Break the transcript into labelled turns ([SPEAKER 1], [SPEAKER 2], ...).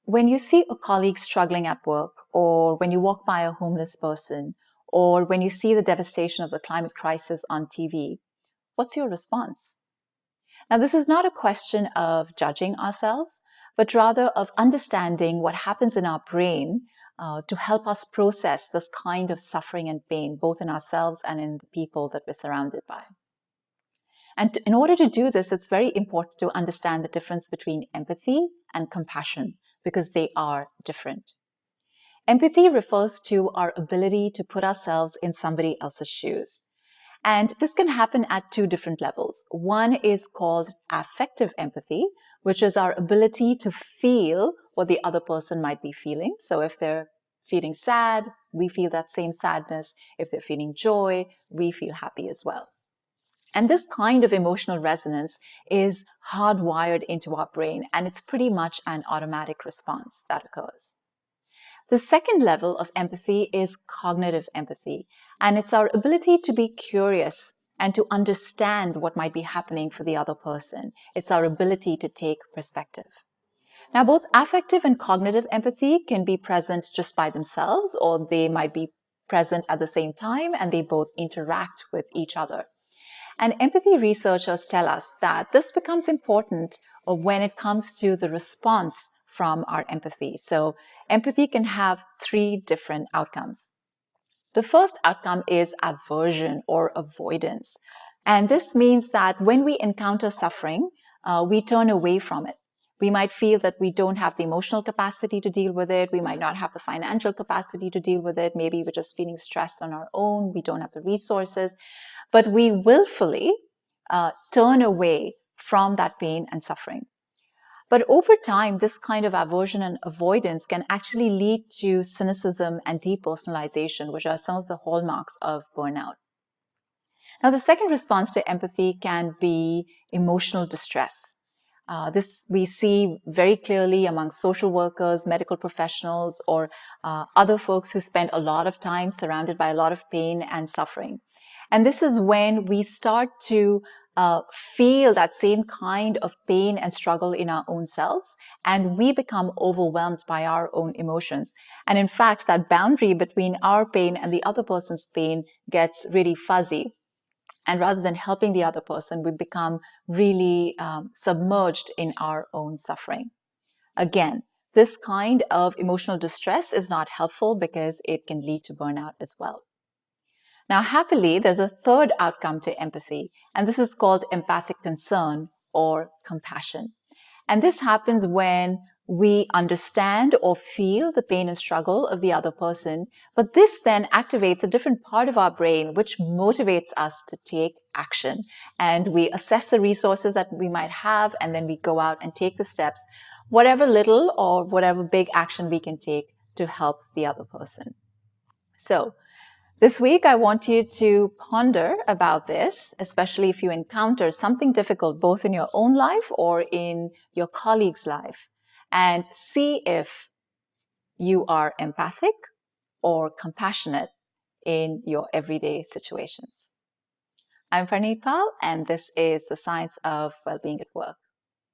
[SPEAKER 1] when you see a colleague struggling at work, or when you walk by a homeless person, or when you see the devastation of the climate crisis on TV, what's your response? Now, this is not a question of judging ourselves, but rather of understanding what happens in our brain to help us process this kind of suffering and pain, both in ourselves and in the people that we're surrounded by. And in order to do this, it's very important to understand the difference between empathy and compassion, because they are different. Empathy refers to our ability to put ourselves in somebody else's shoes. And this can happen at two different levels. One is called affective empathy, which is our ability to feel what the other person might be feeling. So if they're feeling sad, we feel that same sadness. If they're feeling joy, we feel happy as well. And this kind of emotional resonance is hardwired into our brain, and it's pretty much an automatic response that occurs. The second level of empathy is cognitive empathy, and it's our ability to be curious and to understand what might be happening for the other person. It's our ability to take perspective. Now, both affective and cognitive empathy can be present just by themselves, or they might be present at the same time, and they both interact with each other. And empathy researchers tell us that this becomes important when it comes to the response from our empathy. So empathy can have three different outcomes. The first outcome is aversion or avoidance. And this means that when we encounter suffering, we turn away from it. We might feel that we don't have the emotional capacity to deal with it. We might not have the financial capacity to deal with it. Maybe we're just feeling stressed on our own. We don't have the resources. But we willfully turn away from that pain and suffering. But over time, this kind of aversion and avoidance can actually lead to cynicism and depersonalization, which are some of the hallmarks of burnout. Now, the second response to empathy can be emotional distress. This we see very clearly among social workers, medical professionals, or other folks who spend a lot of time surrounded by a lot of pain and suffering. And this is when we start to feel that same kind of pain and struggle in our own selves, and we become overwhelmed by our own emotions. And in fact, that boundary between our pain and the other person's pain gets really fuzzy. And rather than helping the other person, we become really submerged in our own suffering. Again, this kind of emotional distress is not helpful because it can lead to burnout as well. Now, happily, there's a third outcome to empathy, and this is called empathic concern or compassion. And this happens when we understand or feel the pain and struggle of the other person, but this then activates a different part of our brain which motivates us to take action. And we assess the resources that we might have, and then we go out and take the steps, whatever little or whatever big action we can take to help the other person. So, this week, I want you to ponder about this, especially if you encounter something difficult, both in your own life or in your colleague's life, and see if you are empathic or compassionate in your everyday situations. I'm Parneet, and this is the Science of Wellbeing at Work.